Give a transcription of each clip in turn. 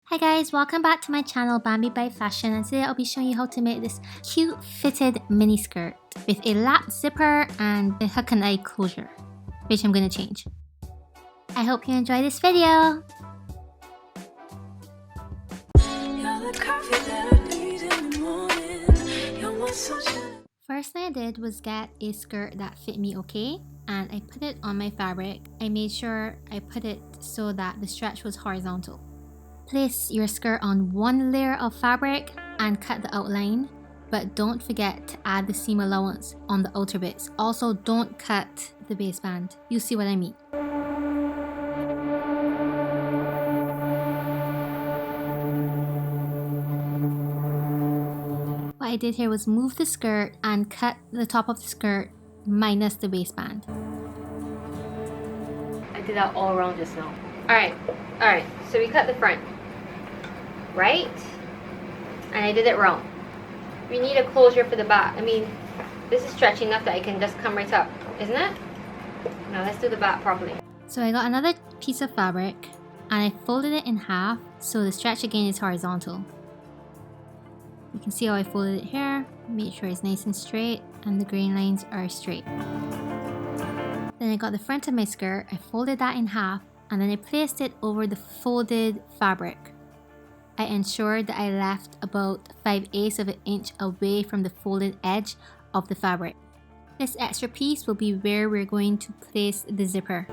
Hi guys, welcome back to my channel bambiixfashion, and today I'll be showing you how to make this cute fitted mini skirt with a lap zipper and a hook and eye closure, which I'm going to change. I hope you enjoy this video! First thing I did was get a skirt that fit me okay, and I put it on my fabric. I made sure I put it so that the stretch was horizontal. Place your skirt on one layer of fabric and cut the outline, but don't forget to add the seam allowance on the outer bits. Also, don't cut the waistband. You see what I mean. What I did here was move the skirt and cut the top of the skirt minus the waistband. I did that all around just now. Alright, so we cut the front, right? And I did it wrong. We need a closure for the back. I mean, this is stretchy enough that I can just come right up, isn't it? Now let's do the back properly. So I got another piece of fabric and I folded it in half so the stretch again is horizontal. You can see how I folded it here. Make sure it's nice and straight and the grain lines are straight. Then I got the front of my skirt, I folded that in half and then I placed it over the folded fabric. I ensured that I left about 5/8 of an inch away from the folded edge of the fabric. This extra piece will be where we're going to place the zipper.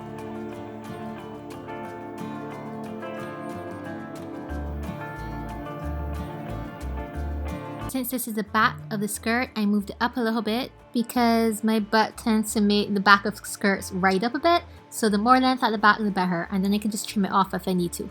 Since this is the back of the skirt, I moved it up a little bit because my butt tends to make the back of skirts ride up a bit. So the more length at the back, the better, and then I can just trim it off if I need to.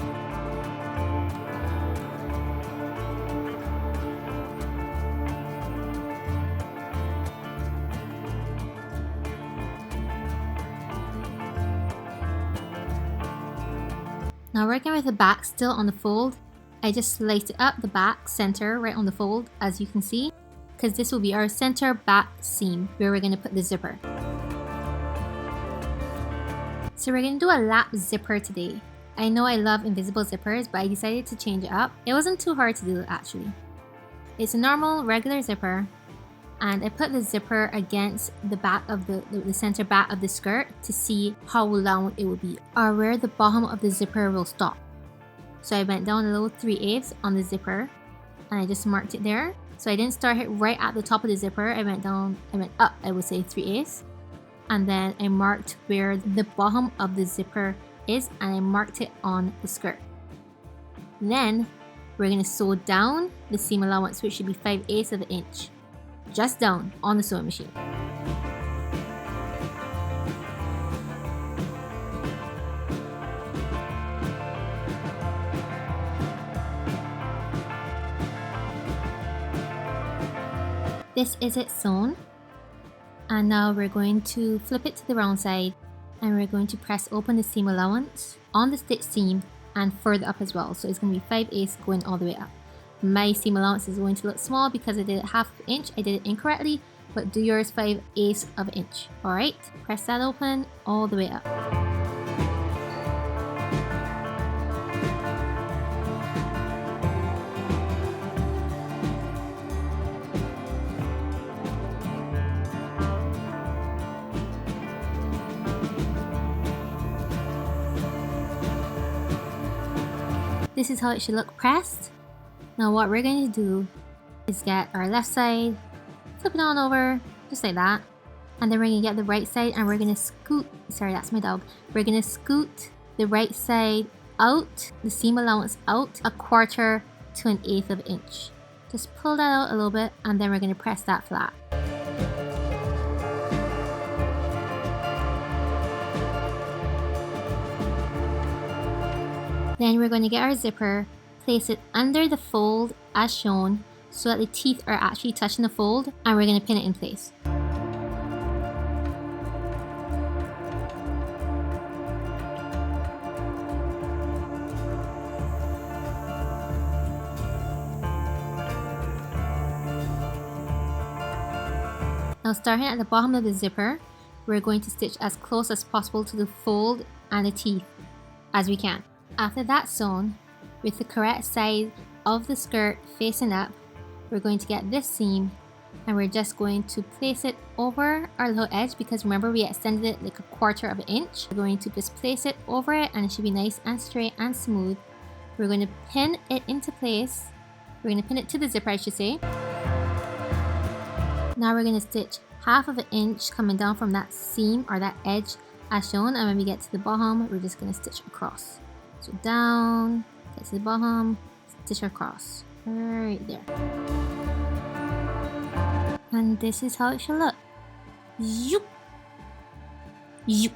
Now working with the back still on the fold, I just sliced it up the back center right on the fold, as you can see, because this will be our center back seam where we're going to put the zipper. So we're going to do a lap zipper today. I know I love invisible zippers, but I decided to change it up. It wasn't too hard to do actually. It's a normal regular zipper, and I put the zipper against the back of the center back of the skirt to see how long it will be, or where the bottom of the zipper will stop. So I went down a little 3/8 on the zipper and I just marked it there. So I didn't start it right at the top of the zipper. I went up, I would say 3/8. And then I marked where the bottom of the zipper is and I marked it on the skirt. Then we're going to sew down the seam allowance, which should be 5/8 of an inch. Just down on the sewing machine. This is it sewn, and now we're going to flip it to the round side and we're going to press open the seam allowance on the stitch seam and further up as well. So it's going to be 5/8 going all the way up. My seam allowance is going to look small because I did it 1/2 inch. I did it incorrectly, but do yours 5/8 of an inch. Alright, press that open all the way up. This is how it should look pressed. Now what we're going to do is get our left side, flip it on over, just like that. And then we're going to get the right side and we're going to scoot, sorry that's my dog. We're going to scoot the right side out, the seam allowance out, 1/4 to 1/8 of an inch. Just pull that out a little bit and then we're going to press that flat. Then we're going to get our zipper, place it under the fold as shown so that the teeth are actually touching the fold, and we're going to pin it in place. Now starting at the bottom of the zipper, we're going to stitch as close as possible to the fold and the teeth as we can. After that's sewn, with the correct side of the skirt facing up, we're going to get this seam and we're just going to place it over our little edge, because remember we extended it like a 1/4 of an inch. We're going to just place it over it and it should be nice and straight and smooth. We're going to pin it into place. We're going to pin it to the zipper, I should say. Now we're going to stitch 1/2 an inch coming down from that seam or that edge as shown, and when we get to the bottom we're just going to stitch across. So down, get to the bottom, stitch across, right there. And this is how it should look. Yoop! Yoop!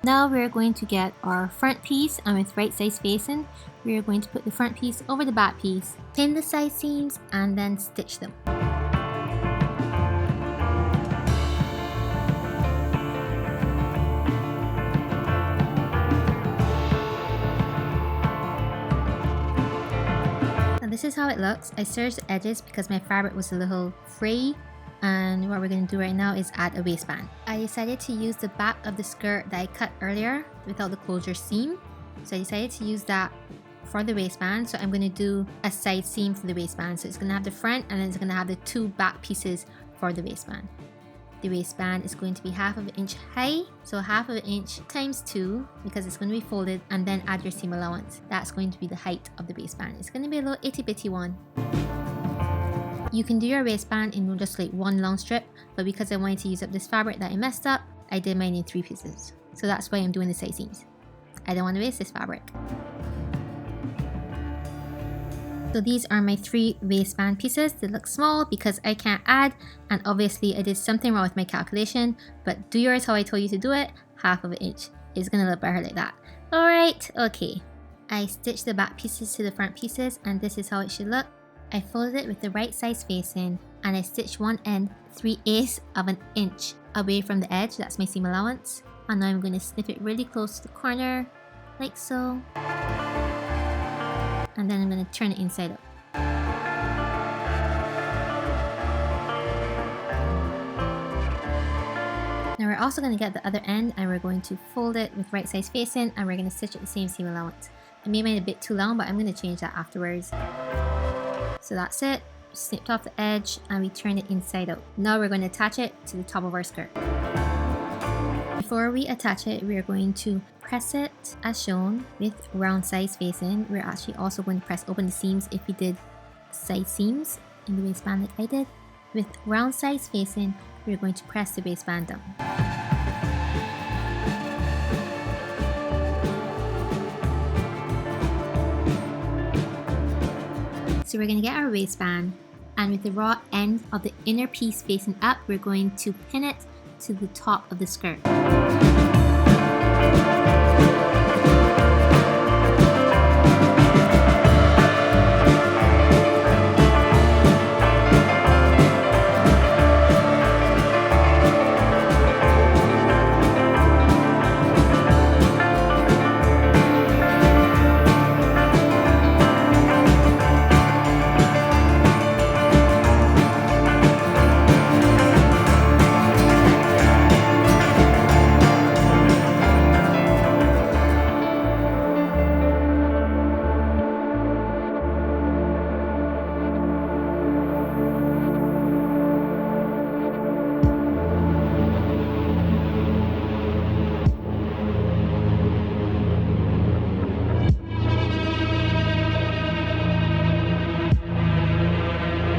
Now we're going to get our front piece, and with right side facing, we are going to put the front piece over the back piece, pin the side seams, and then stitch them. This is how it looks. I serged the edges because my fabric was a little frayy, and what we're going to do right now is add a waistband. I decided to use the back of the skirt that I cut earlier without the closure seam, so I decided to use that for the waistband. So I'm going to do a side seam for the waistband, so it's going to have the front and then it's going to have the 2 back pieces for the waistband. The waistband is going to be 1/2 an inch high, so 1/2 an inch times 2, because it's going to be folded, and then add your seam allowance. That's going to be the height of the waistband. It's going to be a little itty bitty one. You can do your waistband in just like 1 long strip, but because I wanted to use up this fabric that I messed up, I did mine in 3 pieces. So that's why I'm doing the side seams. I don't want to waste this fabric. So these are my 3 waistband pieces. They look small because I can't add, and obviously I did something wrong with my calculation, but do yours how I told you to do it, 1/2 an inch. It's gonna look better like that. Alright, okay. I stitched the back pieces to the front pieces, and this is how it should look. I folded it with the right size facing, and I stitched one end 3/8 of an inch away from the edge. That's my seam allowance. And now I'm going to snip it really close to the corner, like so. And then I'm going to turn it inside out. Now we're also going to get the other end, and we're going to fold it with right size facing, and we're going to stitch it the same seam allowance. I made mine a bit too long, but I'm going to change that afterwards. So that's it. Snipped off the edge and we turn it inside out. Now we're going to attach it to the top of our skirt. Before we attach it, we're going to press it as shown with round size facing. We're actually also going to press open the seams if we did side seams in the waistband like I did. With round size facing, we're going to press the waistband down. So we're going to get our waistband, and with the raw end of the inner piece facing up, we're going to pin it to the top of the skirt.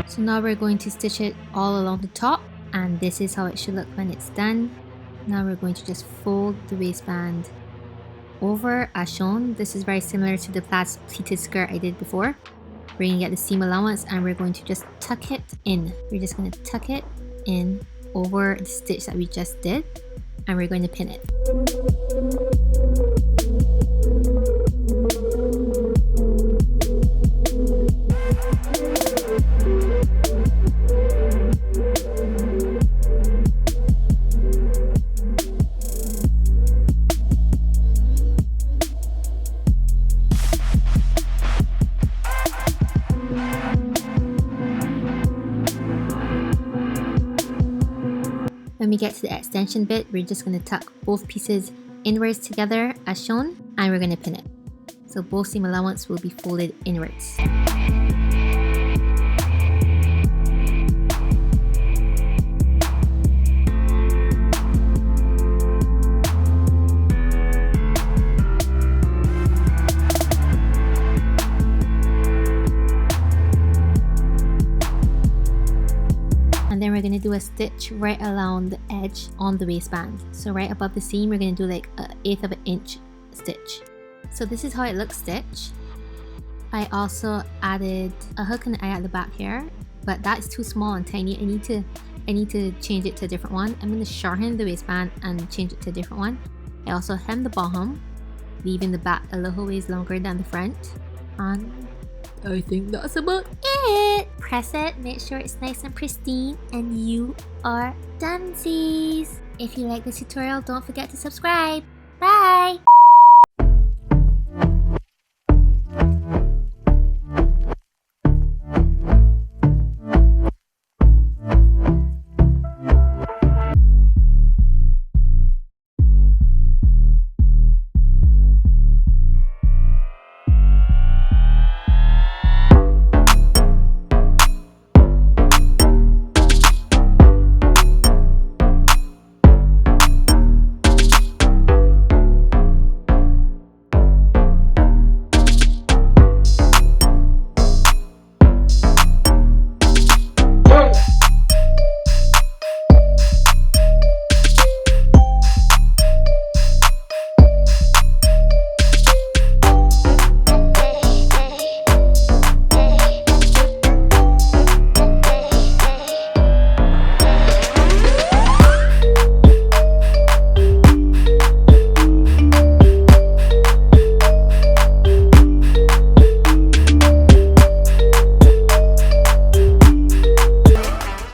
So now we're going to stitch it all along the top, and this is how it should look when it's done. Now we're going to just fold the waistband over as shown. This is very similar to the plaid pleated skirt I did before. We're going to get the seam allowance and we're going to just tuck it in. We're just going to tuck it in over the stitch that we just did, and we're going to pin it. When we get to the extension bit, we're just going to tuck both pieces inwards together as shown, and we're going to pin it. So both seam allowance will be folded inwards. And then we're going to do a stitch right along the edge on the waistband. So right above the seam, we're going to do like 1/8 of an inch stitch. So this is how it looks stitched. I also added a hook and eye at the back here, but that's too small and tiny. I need to change it to a different one. I'm going to shorten the waistband and change it to a different one. I also hem the bottom, leaving the back a little ways longer than the front. And I think that's about it. Press it, make sure it's nice and pristine, and you are donesies. If you like this tutorial, don't forget to subscribe. Bye!